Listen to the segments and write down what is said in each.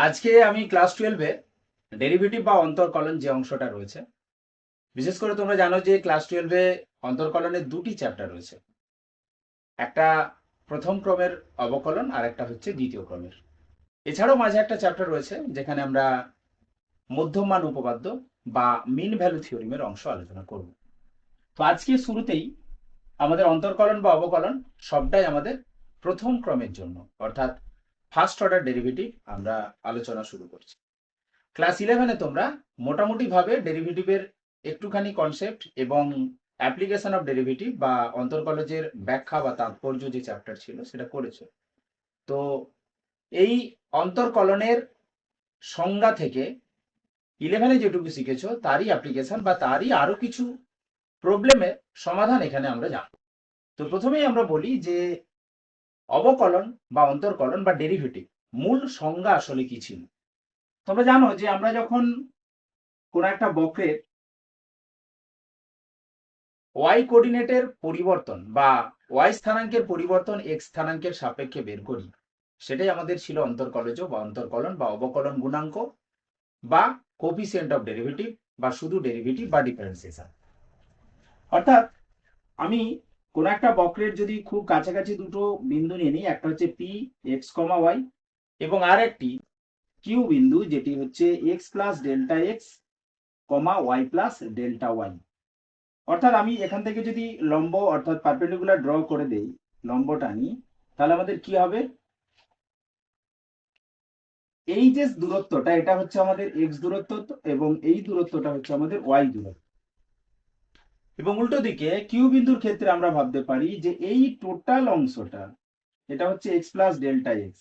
আজকে আমি class 12-এ derivative বা অন্তরকলন যে অংশটা রয়েছে, বিশেষ করে তোমরা জানো যে ক্লাস 12-এ অন্তরকলনের দুটি চ্যাপ্টার রয়েছে। একটা প্রথম ক্রমের অবকলন আর একটা হচ্ছে দ্বিতীয় ক্রমের। এছাড়াও মাঝে একটা চ্যাপ্টার রয়েছে যেখানে আমরা মধ্যমান উপপাদ্য বা মিন ভ্যালু থিওরিমের অংশ আলোচনা করব। তো আজকে শুরুতেই আমাদের অন্তরকলন বা অবকলন সবটাই আমাদের প্রথম ক্রমের জন্য, অর্থাৎ ফার্স্ট অর্ডার ডেরিভেটিভ আমরা আলোচনা শুরু করছি। ক্লাস 11-এ তোমরা মোটামুটি ভাবে ডেরিভেটিভের একটুখানি কনসেপ্ট এবং অ্যাপ্লিকেশন অফ ডেরিভেটিভ বা অন্তর্কলজের ব্যাখ্যা বা তাৎপর্য যে চ্যাপ্টার ছিল সেটা করেছো। তো এই অন্তর্কলনের সংজ্ঞা থেকে 11-এ যেটুকু শিখেছো তারই অ্যাপ্লিকেশন বা তারই আরো কিছু প্রবলেমের সমাধান এখানে আমরা জানবো। তো প্রথমেই আমরা বলি যে অবকলন বা অন্তর্কলন বা ডেরিভেটিভ মূল সংজ্ঞা আসলে কি ছিল। তোমরা জানো যে আমরা যখন কোন একটা বক্রের ওয়াই কোঅর্ডিনেটের পরিবর্তন বা ওয়াই স্থানাঙ্কের পরিবর্তন এক্স স্থানাঙ্কের সাপেক্ষে বের করি, সেটাই আমাদের ছিল অন্তর্কলজ বা অন্তর্কলন বা অবকলন গুণাঙ্ক বা কোফিসিয়েন্ট অফ ডেরিভেটিভ বা শুধু ডেরিভেটিভ বা ডিফারেন্সিয়েশন। অর্থাৎ আমি কোন একটা বক্রের যদি খুব কাছাকাছি দুটো বিন্দু নিয়ে নিই, একটা হচ্ছে পি এক্স কমা ওয়াই এবং আর একটি কিউ বিন্দু যেটি হচ্ছে এক্স প্লাস ডেল্টা এক্স কমা ওয়াই প্লাস ডেল্টা ওয়াই। অর্থাৎ আমি এখান থেকে যদি লম্ব অর্থাৎ পারপেন্ডিকুলার ড্র করে দেই, লম্ব টানি, তাহলে আমাদের কি হবে, এই যে দূরত্বটা এটা হচ্ছে আমাদের এক্স দূরত্ব এবং এই দূরত্বটা হচ্ছে আমাদের ওয়াই দূরত্ব। এবং উল্টো দিকে কিউ বিন্দুর ক্ষেত্রে আমরা ভাবতে পারি যে এই টোটাল অংশটা এটা হচ্ছে এক্স প্লাস ডেল্টা এক্স।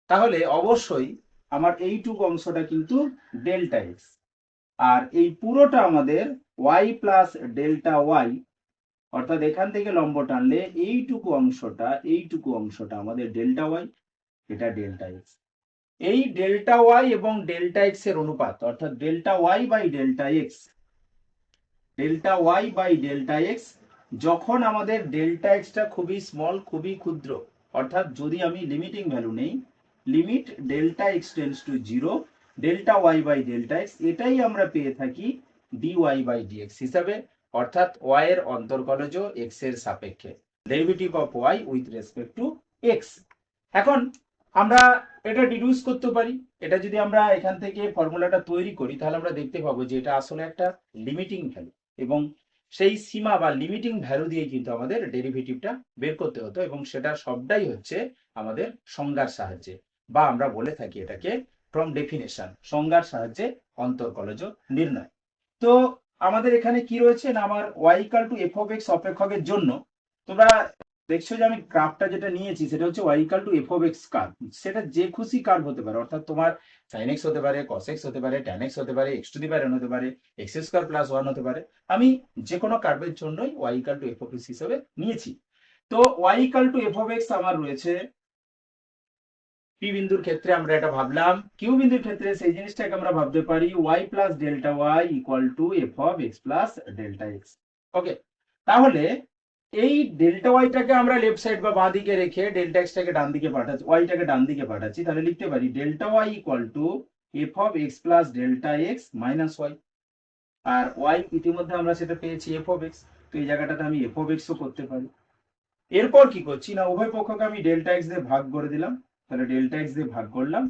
তাহলে অবশ্যই আমার এইটুকু অংশটা কিন্তু ডেল্টা এক্স, আর এই পুরোটা আমাদের ওয়াই প্লাস ডেল্টা ওয়াই। অর্থাৎ এখান থেকে লম্ব টানলে এইটুকু অংশটা আমাদের ডেল্টা ওয়াই, এটা ডেল্টা এক্স। এই ডেল্টা ওয়াই এবং ডেল্টা এক্স এর অনুপাত অর্থাৎ delta Y by delta X যখন আমাদের ডেল্টা এক্সটা খুবই স্মল, খুবই ক্ষুদ্র, অর্থাৎ যদি আমি লিমিটিং ভ্যালু নেই, limit delta X tends to zero, delta Y by delta X এটাই আমরা পেয়ে থাকি ডি ওয়াই বাই ডিএক্স হিসাবে। অর্থাৎ ওয়াই এর অন্তর্কলজ এক্স এর সাপেক্ষে, derivative of Y with respect to X. এখন আমরা এটা ডিডিউস করতে পারি। এটা যদি আমরা এখান থেকে ফর্মুলাটা তৈরি করি তাহলে আমরা দেখতে পাবো যে এটা আসলে একটা লিমিটিং ভ্যালু এবং সেই সীমা বা লিমিটিং ভ্যালু দিয়ে কিন্তু আমাদের ডেরিভেটিভটা বের করতে হতো এবং সেটা সবটাই হচ্ছে আমাদের সংজ্ঞার সাহায্যে, বা আমরা বলে থাকি এটাকে ফ্রম ডেফিনেশন, সংজ্ঞার সাহায্যে অন্তর্কলজ নির্ণয়। তো আমাদের এখানে কি রয়েছে না, আমার Y equal to F of X অপেক্ষকের জন্য তোমরা দেখছো যে আমি গ্রাফটা যেটা নিয়েছি সেটা হচ্ছে Y equal to F of X curve. সেটা যে খুশি কার্ভ হতে পারে, অর্থাৎ তোমার সাইন এক্স হতে পারে, কস এক্স হতে পারে, ট্যান এক্স হতে পারে, x to the power N হতে পারে, এক্স স্কোয়ার প্লাস ওয়ান হতে পারে। আমি যে কোনো কার্ভের জন্যই Y equal to F of X হিসেবে নিয়েছি। তো Y equal to F of X আমার রয়েছে পি বিন্দুর ক্ষেত্রে, আমরা এটা ভাবলাম। কিউ বিন্দুর ক্ষেত্রে সেই জিনিসটাকে আমরা ভাবতে পারি Y plus delta Y equal to F of X plus delta X. Okay, তাহলে এই ডেল্টা ওয়াইটাকে আমরা লেফট সাইড বা বাঁ দিকে রেখে ডেল্টা এক্সটাকে ডান দিকে পাঠাচ্ছি, ওয়াইটাকে ডান দিকে পাঠাচ্ছি, তাহলে লিখতে পারি delta Y equal to F of X plus delta X minus Y. আর ওয়াই ইতিমধ্যে আমরা সেটা পেয়েছি এফ অফ এক্স, তো এই জায়গাটাতে আমি এফ অফ এক্সও করতে পারি। এরপর কি করছি না, উভয় পক্ষকে আমি ডেল্টা এক্স দিয়ে ভাগ করে দিলাম, তাহলে ডেল্টা এক্স দিয়ে ভাগ করলাম।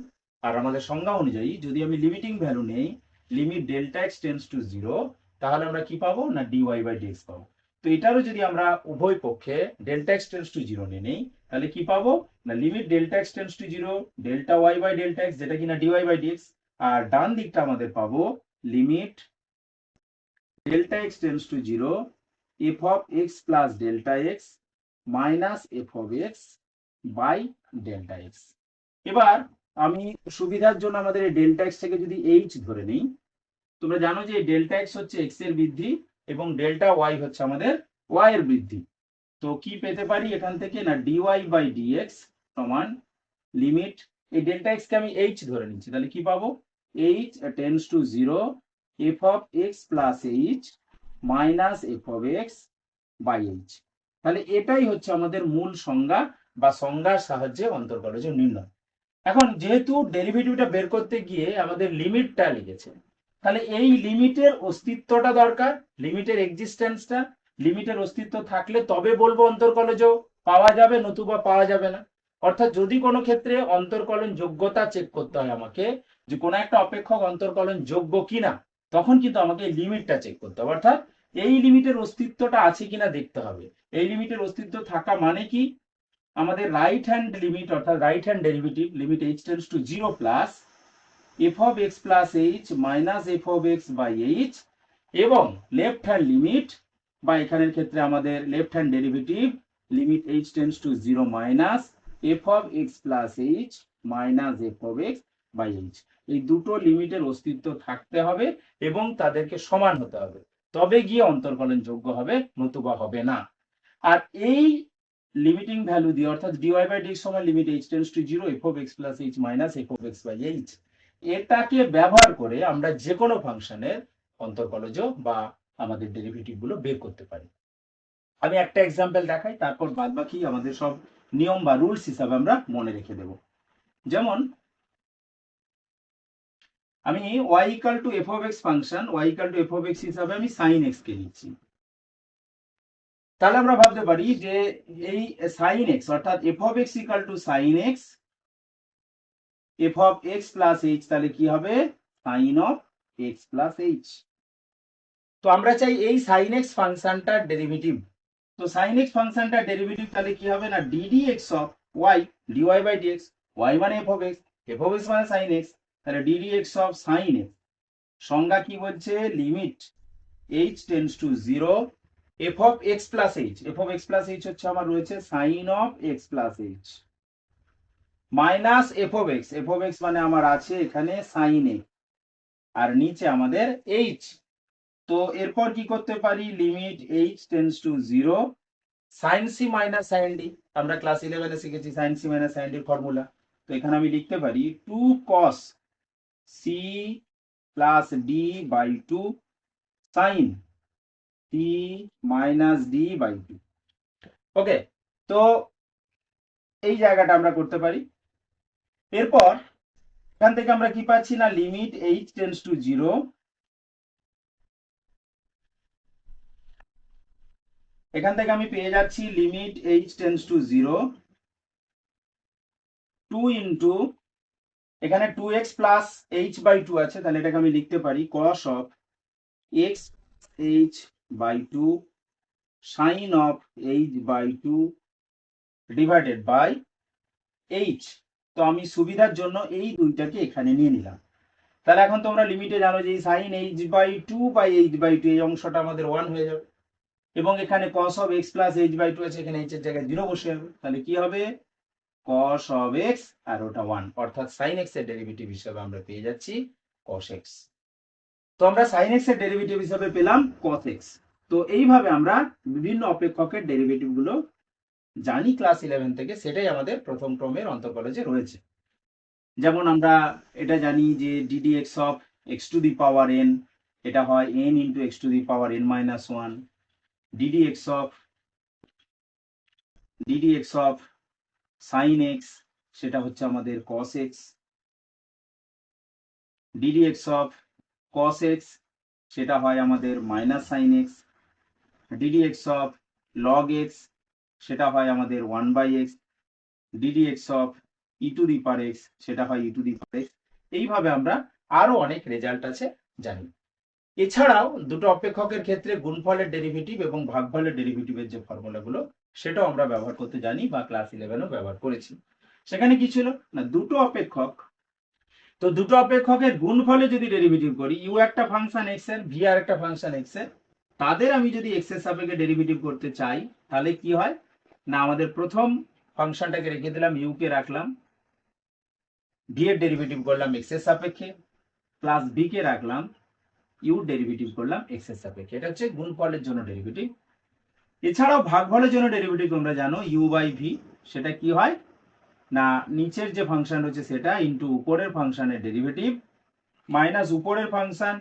আর আমাদের সংজ্ঞা অনুযায়ী যদি আমি লিমিটিং ভ্যালু নেই, limit delta X tends to zero, তাহলে আমরা কি পাবো না ডি ওয়াই বাই ডিএক্স পাবো। তো এটারও যদি আমরা উভয় পক্ষে delta X tends to zero নিয়ে নেই, তাহলে কি পাবো না limit delta X tends to zero delta Y by delta X, যেটা কিনা ডি ওয়াই বাই ডিএক্স। আর ডান দিকটা আমাদের পাবো limit delta X tends to zero F of X plus delta X minus F of X by delta X. এবার আমি সুবিধার জন্য আমাদের এই ডেল্টা এক্স থেকে যদি এইচ ধরে নিই, তোমরা জানো যে ডেল্টা এক্স হচ্ছে এক্স এর বৃদ্ধি এবং ডেল্টা ওয়াই হচ্ছে আমাদের ওয়াই এর বৃদ্ধি। তো কি পেতে পারি এখান থেকে না ডি ওয়াই বাই ডিএক্স সমান লিমিট, এই ডেল্টা এক্স কে আমি এইচ ধরে নিচ্ছি, তাহলে কি পাবো H tends to zero F of X plus H minus F of X by H. তাহলে এটাই হচ্ছে আমাদের মূল সংজ্ঞা বা সংজ্ঞার সাহায্যে অন্তর্কলজ নির্ণয়। এখন যেহেতু ডেরিভেটিভটা বের করতে গিয়ে আমাদের লিমিটটা লেগেছে, তাহলে এই লিমিটের অস্তিত্বটা দরকার, লিমিটের এক্সিস্টেন্সটা, লিমিটের অস্তিত্ব থাকলে তবে বলবো অন্তর্কলজ পাওয়া যাবে, নতুবা পাওয়া যাবে না। অর্থাৎ যদি কোনো ক্ষেত্রে অন্তর্কলন যোগ্যতা চেক করতে হয় আমাকে, যে কোনো একটা অপেক্ষক অন্তর্কলন যোগ্য কিনা, তখন কিন্তু আমাকে লিমিটটা চেক করতে হবে। অর্থাৎ এই লিমিটের অস্তিত্বটা আছে কিনা দেখতে হবে। এই লিমিটের অস্তিত্ব থাকা মানে কি, আমাদের রাইট হ্যান্ড লিমিট অর্থাৎ right hand derivative limit h tends to 0 plus f of x plus h minus f of x by h, এবং লেফট হ্যান্ড লিমিট বা এখানের ক্ষেত্রে আমাদের left hand derivative limit h tends to 0 minus f of x plus h minus f of x by h। এই দুটো লিমিটের অস্তিত্ব থাকতে হবে এবং তাদেরকে সমান হতে হবে, তবে গিয়ে অন্তর্কলন যোগ্য হবে, নতুবা হবে না। আর এই লিমিটিং ভ্যালু দিয়ে অর্থাৎ dy বাই dx সমান limit h tends to 0 f of x plus h minus f of x by h, এটাকে ব্যবহার করে আমরা যে কোনো ফাংশনের অন্তর্কলজ বা আমাদের ডেরিভেটিভ গুলো বের করতে পারি। আমি একটা এক্সাম্পল দেখাই, তারপর বাদ বাকি আমাদের সব নিয়ম বা রুলস হিসাবে আমরা মনে রেখে দেব। যেমন আমি y equal to f of x function y equal to f of x হিসাবে আমি sin x কে নিচ্ছি। তাহলে আমরা ভাবতে পারি যে এই sin x অর্থাৎ f of x equal to sin x, f of x plus h, তাহলে কি হবে sin of x plus h। তো আমরা চাই এই sin x ফাংশনটার ডেরিভেটিভ। তো sin x ফাংশনটার ডেরিভেটিভ তাহলে কি হবে না ddx of y dy by dx, y মানে f of x, f of x মানে sin x, তাহলে ddx অফ sin x সংজ্ঞা কি বলছে, limit h tends to 0 f of x plus h, f of x plus h হচ্ছে আমার রয়েছে sin of x plus h minus f of x মানে আমার আছে এখানে sin x, আর নিচে আমাদের h। তো এরপর কি করতে পারি, limit h tends to 0 sin c minus sin d, আমরা ক্লাস 11 এ শিখেছি sin c minus sin d এর ফর্মুলা। তো এখানে আমি লিখতে পারি 2 cos c plus d by 2 sin c minus d by 2। Okay, তো এই জায়গাটা আমরা করতে পারি। এরপর এখান থেকে আমরা কি পাচ্ছি না লিমিট h টেন্ডস টু 0, এখান থেকে আমি পেয়ে যাচ্ছি limit h tends to 0 2 into এখানে 2x প্লাস h বাই 2 আছে, তাহলে এটাকে আমি লিখতে পারি cos of x h by 2 sin of h by 2 divided by h। তো আমি সুবিধার জন্য এই দুইটাকে এখানে নিয়ে নিলাম। তাহলে এখন তোমরা লিমিটে জানো যে sin h by 2 by h by 2 এই অংশটা আমাদের 1 হয়ে যাবে, এবং এখানে cos of x plus h by 2 আছে, এখানে h এর জায়গায় 0 বসে যাবে, তাহলে কি হবে cos অফ x আর ওটা 1, অর্থাৎ sin x এর ডেরিভেটিভ হিসেবে আমরা পেয়ে যাচ্ছি cos x। তো আমরা sin x এর ডেরিভেটিভ হিসেবে পেলাম cos x। তো এইভাবে আমরা বিভিন্ন অপেক্ষকের ডেরিভেটিভ গুলো জানি ক্লাস 11 থেকে, সেটাই আমাদের প্রথম ক্রমের অন্তর্কলজে রয়েছে। যেমন আমরা এটা জানি যে ddx of x to the power n, এটা হয় n into x to the power n minus 1, ddx of sin x সেটা হচ্ছে আমাদের cos x, ddx of cos x সেটা হয় আমাদের minus sin x, ddx of log x সেটা হয় আমাদের 1 by x, ddx of e to the power x সেটা হয় e to the power x। এইভাবে আমরা আরো অনেক রেজাল্ট আছে জানি। এছাড়াও দুটো অপেক্ষকের ক্ষেত্রে গুণফলের ডেরিভেটিভ এবং ভাগফলের ডেরিভেটিভের যে ফর্মুলাগুলো সেটাও আমরা ব্যবহার করতে জানি বা ক্লাস 11ও ব্যবহার করেছি। সেখানে কি ছিল না দুটো অপেক্ষক, তো দুটো অপেক্ষকের গুণফলে যদি ডেরিভেটিভ করি, ইউ একটা ফাংশন x এর, ভি আর একটা ফাংশন x এর, তাদের আমি যদি x এর সাপেক্ষে ডেরিভেটিভ করতে চাই, তাহলে কি হয় না আমাদের প্রথম ফাংশনটাকে রেখে দিলাম, ইউ কে রাখলাম, ভি এর ডেরিভেটিভ করলাম x এর সাপেক্ষে, প্লাস ভি কে রাখলাম, ইউ ডেরিভেটিভ করলাম x এর সাপেক্ষে। এটা হচ্ছে গুণফলের জন্য ডেরিভেটিভ। এছাড়াও ভাগফলের জন্য ডেরিভেটিভ তোমরা জানো ইউ বাই ভি, সেটা কি হয় না নিচের যে ফাংশন রয়েছে সেটা ইন্টু উপরের ফাংশনের ডেরিভেটিভ মাইনাস উপরের ফাংশন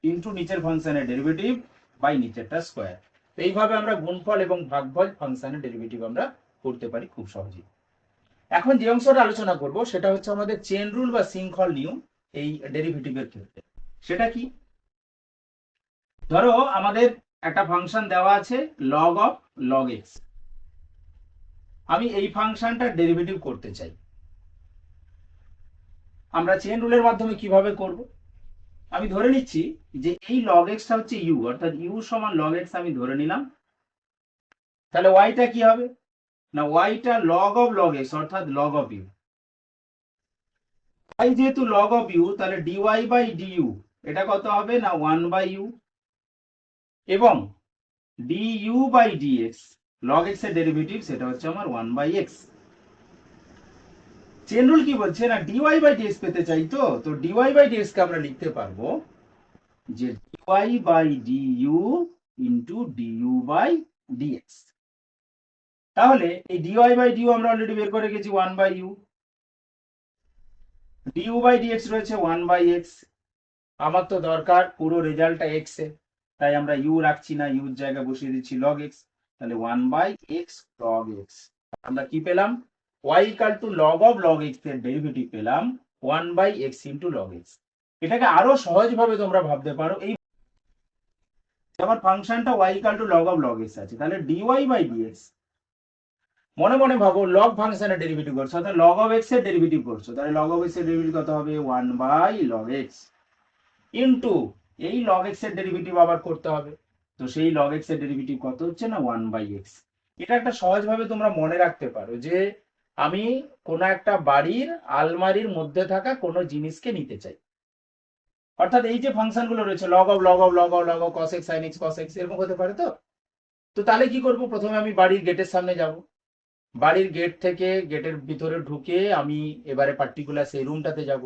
ইন্টু নিচের ফাংশনের ডেরিভেটিভ বাই নিচেরটা স্কোয়ার। তো এইভাবে আমরা গুণফল এবং ভাগফল ফাংশনের ডেরিভেটিভ আমরা করতে পারি খুব সহজেই। এখন যে অংশটা আলোচনা করব সেটা হচ্ছে আমাদের চেন রুল বা শৃঙ্খল নিয়ম এই ডেরিভেটিভের ক্ষেত্রে। সেটা কি? ধরো আমাদের একটা ফাংশন দেওয়া আছে লগ অফ লগ এক্স, আমি এই ফাংশনটার ডেরিভেটিভ করতে চাই। আমরা চেন রুলের মাধ্যমে কিভাবে করব? আমি ধরে নিচ্ছি যে এই লগ এক্সটা হচ্ছে ইউ, অর্থাৎ ইউ সমান লগ এক্স আমি ধরে নিলাম। তাহলে ওয়াইটা কি হবে? না, ওয়াইটা লগ অফ লগ এক্স অর্থাৎ লগ অফ ইউ। ওয়াই যেহেতু লগ অফ ইউ, তাহলে ডিওয়াই বাই ডিইউ এটা কত হবে? না 1/u, এবং D U by D X log X এর ডেরিভেটিভ সেটা হচ্ছে আমার 1/x। চেন রুল কি বলছে? না ডিওয়াই বাই ডিএক্স পেতে চাই, তো ডিওয়াই বাই ডিএক্স কে আমরা লিখতে পারবো যে dy by du into du by dx. তাহলে এই ডিওয়াই বাই ডিইউ আমরা অলরেডি বের করে গেছি 1/u, ডিইউ বাই ডিএক্স রয়েছে 1/x। আমার তো দরকার পুরো রেজাল্টটা এক্স এ, তাই আমরা ইউ রাখছি না, ইউর জায়গায় বসিয়ে দিচ্ছি লগ এক্স। তাহলে 1/x লগ এক্স, আমরা কি পেলাম? y equal to log of log X এর ডেরিভেটিভ পেলাম 1/x ইন্টু লগ এক্স। এটাকে আরো সহজভাবে তোমরা ভাবতে পারো, এই আমার ফাংশনটা y equal to log of log x আছে, তাহলে dy বাই dx, মনে মনে ভাবো লগ ফাংশনের ডেরিভেটিভ করছো অর্থাৎ লগ অফ এক্স এর ডেরিভেটিভ করছো, তাহলে লগ অফ এক্স এর ডেরিভেটিভ কত হবে? 1/log x ইন্টু এই লগ এক্স এর ডেরিভেটিভ আবার করতে হবে, তো সেই লগ এক্স এর ডেরিভেটিভ কত হচ্ছে? না 1/x। এটা একটা সহজভাবে তোমরা মনে রাখতে পারো যে আমি কোনো একটা বাড়ির আলমারির মধ্যে থাকা কোনো জিনিসকে নিতে চাই, অর্থাৎ এই যে ফাংশন গুলো রয়েছে log of log of log of log of cos x sine x cos x এরকম হতে পারে। তো তাহলে কি করব? প্রথমে আমি বাড়ির গেটের সামনে যাব, বাড়ির গেট থেকে গেটের ভিতরে ঢুকে আমি এবারে পার্টিকুলার সেই রুমটাতে যাব,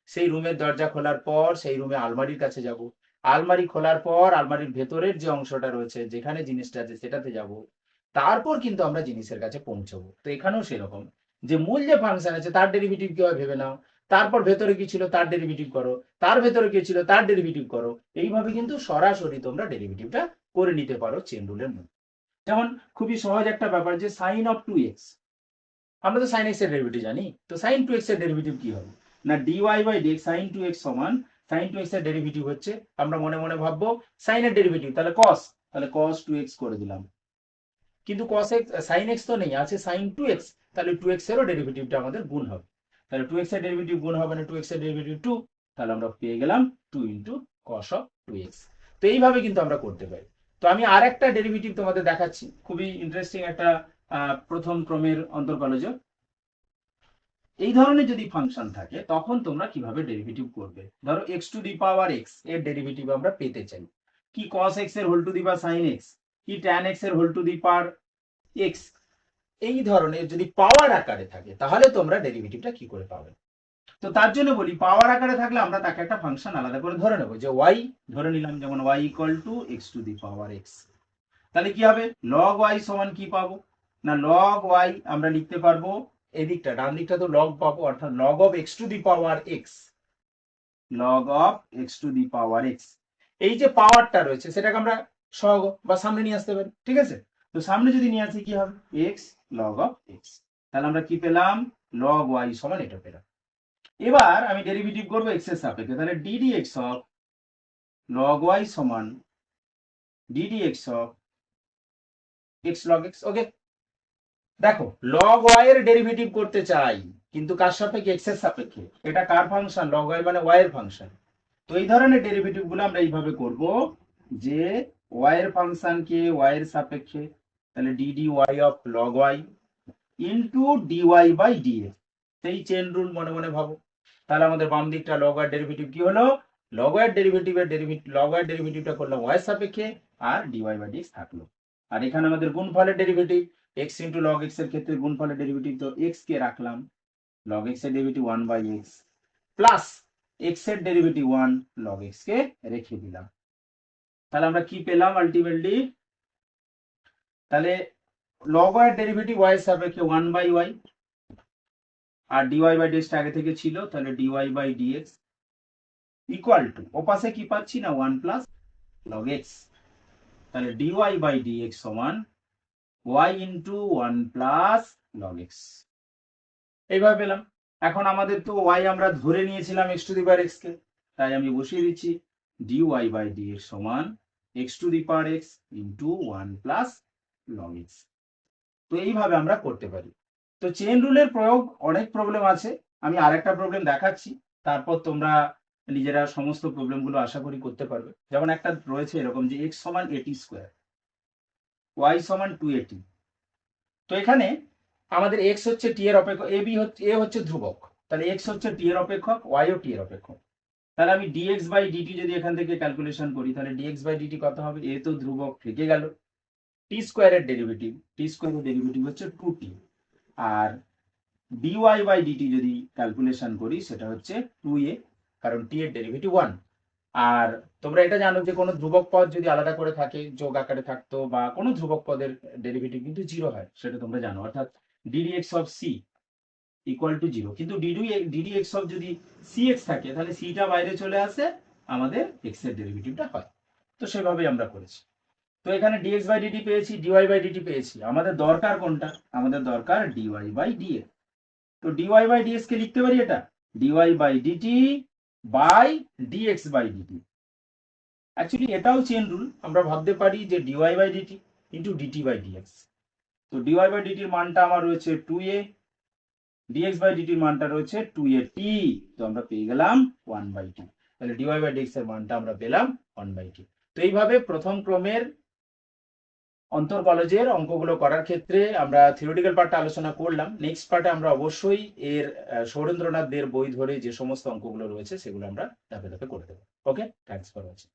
সেই রুমের দরজা খোলার পর সেই রুমে আলমারির কাছে যাব, আলমারি খোলার পর আলমারির ভেতরের যে অংশটা রয়েছে যেখানে জিনিসটা আছে সেটাতে যাব, তারপর কিন্তু আমরা জিনিসের কাছে পৌঁছবো। তো এখানেও সেরকম, যে মূল যে ফাংশন আছে তার ডেরিভেটিভ কি হয় ভেবে নাও, তারপর ভেতরে কি ছিল তার ডেরিভেটিভ করো, তার ভেতরে কি ছিল তার ডেরিভেটিভ করো, এইভাবে কিন্তু সরাসরি তোমরা ডেরিভেটিভটা করে নিতে পারো চেন রুলের মধ্যে। যেমন খুবই সহজ একটা ব্যাপার, যে সাইন অফ 2x, আমরা তো সাইন এক্স এর ডেরিভেটিভ জানি, তো সাইন 2x এর ডেরিভেটিভ কি হবে? না dy by dx sign 2x সমান, সাইন 2x এর ডেরিভেটিভ হচ্ছে, আমরা মনে মনে ভাববো সাইনের ডেরিভেটিভ, তাহলে cos, তাহলে cos 2x করে দিলাম। কিন্তু cos x sin x তো নেই, আছে sin 2x, তাহলে 2x এরও ডেরিভেটিভটা আমাদের গুণ হবে, তাহলে 2x এর ডেরিভেটিভ গুণ হবে না 2x এর ডেরিভেটিভ 2, তাহলে আমরা পেয়ে গেলাম 2 ইন্টু cos অফ 2x। তো এইভাবে কিন্তু আমরা করতে পারি। তো আমি আর একটা ডেরিভেটিভ তোমাদের দেখাচ্ছি, খুবই ইন্টারেস্টিং একটা প্রথম ক্রমের অন্তর্কলজ। এই ধরনের যদি ফাংশন থাকে তখন তোমরা কিভাবে ডেরিভেটিভ করবে? ধরো x to the power x এর ডেরিভেটিভ আমরা পেতে চাই, কি cos x এর whole to the power sin x, কি tan x এর whole to the power x, এই ধরনের যদি পাওয়ার আকারে থাকে তাহলে তোমরা ডেরিভেটিভটা কি করে পাবে? তো তার জন্য বলি পাওয়ার আকারে থাকলে আমরা তাকে একটা ফাংশন আলাদা করে ধরে নেবো, যে y ধরে নিলাম, যেমন y equal to x to the power x। তাহলে কি হবে? log y সমান কি পাবো? না log y আমরা লিখতে পারবো, এদিকটা ডান দিকটা তো log পাবো, অর্থাৎ log of x to the power x, log of x to the power x। এই যে পাওয়ারটা রয়েছে সেটাকে আমরা সহগ বা সামনে নিয়ে আসতে পারি, ঠিক আছে? তো সামনে যদি নিয়ে আসি কি হবে? x log of x, তাহলে আমরা কি পেলাম? log y সমান এটা পেলাম। এবার আমি ডেরিভেটিভ করবো x এর সাপেক্ষে, তাহলে ddx of log y সমান ddx of x log x। ওকে, দেখো log y এর ডেরিভেটিভ করতে চাই, কিন্তু কার সাপেক্ষে? x এর সাপেক্ষে। এটা কার ফাংশন? log y মানে y এর ফাংশন। তো এই ধরনের ডেরিভেটিভ গুলো আমরা এইভাবে করব, যে y এর ফাংশনকে y এর সাপেক্ষে, তাহলে dy of log y into dy by dx, সেই চেন রুল মনে মনে ভাবো। তাহলে আমাদের বাম দিকটা log y ডেরিভেটিভ কি হলো? log y log y ডেরিভেটিভটা করলাম y এর সাপেক্ষে, আর dy বাই dx থাকলো। আর এখানে আমাদের গুণফলের derivative x into log x এর ক্ষেত্রে গুণফলের ডেরিভেটিভ, তো x কে রাখলাম, log x এর ডেরিভেটিভ 1/x প্লাস x এর ডেরিভেটিভ 1 log x কে রেখে দিলাম। তাহলে আমরা কি পেলাম আলটিমেটলি? তাহলে log y এর ডেরিভেটিভ y এর সাপেক্ষে 1/y, R dy by dx আগে থেকে ছিল, তাহলে dy by dx equal to, ওপাশে কি পাচ্ছি? না 1 প্লাস log x, তাহলে dy বাই dx সমান y into 1 plus log x। এইভাবে পেলাম। এখন আমাদের তো ওয়াই আমরা ধরে নিয়েছিলাম X to the power X কে, তাই আমি বসিয়ে দিচ্ছি D Y by D X সমান X to the power X into one plus log X. তো এইভাবে আমরা করতে পারি। তো চেন রুলের প্রয়োগ অনেক প্রবলেম আছে, আমি আরেকটা প্রবলেম দেখাচ্ছি, তারপর তোমরা নিজেরা সমস্ত প্রবলেমগুলো আশা করি করতে পারবে। যেমন একটা রয়েছে এরকম যে এক্স সমান এটি স্কোয়ার, ওয়াই সমান 280। তো এখানে আমাদের এক্স হচ্ছে টি এর অপেক্ষক, এ বি হচ্ছে এ হচ্ছে ধ্রুবক, তাহলে এক্স হচ্ছে টি এর অপেক্ষক, ওয়াই ও টি এর অপেক্ষক। তাহলে আমি ডিএক্স বাই ডিটি যদি এখান থেকে ক্যালকুলেশন করি, তাহলে ডিএক্স বাই ডিটি কত হবে, এ তো ধ্রুবক থেকে গেল, টি স্কোয়ারের ডেরিভেটিভ, টি স্কোয়ারের ডেরিভেটিভ হচ্ছে 2t, আর ডিওয়াই বাই ডিটি যদি ক্যালকুলেশন করি সেটা হচ্ছে 2a, কারণ টি এর ডেরিভেটিভ 1। আর তোমরা এটা জানো যে কোনো ধ্রুবক পদ যদি আলাদা করে থাকে, যোগ আকারে থাকতো, বা কোনো ধ্রুবক পদের ডেরিভেটিভ কিন্তু 0 হয়, সেটা তোমরা জানো, অর্থাৎ ddx of c equal to 0। কিন্তু ddx অফ যদি cx থাকে, তাহলে cটা বাইরে চলে আসে, আমাদের x এর ডেরিভেটিভটা হয়। তো সেভাবেই আমরা করেছি। তো এখানে dx বাই dt পেয়েছি, dy বাই dt পেয়েছি, আমাদের দরকার কোনটা, আমাদের দরকার dy বাই dx। তো dy বাই dx কে লিখতে পারি এটা dy by dt by dx by dt। Actually এটাও চেন রুল, আমরা ভাবতে পারি যে dy by dt into dt by dx। তো dy বাই dt এর মানটা আমার রয়েছে 2a, dx বাই dt এর মানটা রয়েছে 2at, তো আমরা পেয়ে গেলাম 1/2। তাহলে dy বাই dx এর মানটা আমরা পেলাম 1/2। তো এইভাবে প্রথম ক্রমের অন্তর কলেজের অঙ্কগুলো করার ক্ষেত্রে আমরা থিওরিটিক্যাল পার্টটা আলোচনা করলাম। নেক্সট পার্টে আমরা অবশ্যই এর সৌরেন্দ্রনাথ দের বই ধরে যে সমস্ত অঙ্কগুলো রয়েছে সেগুলো আমরা ধাপে ধাপে করে দেবো। ওকে, থ্যাংকস ফর ওয়াচিং।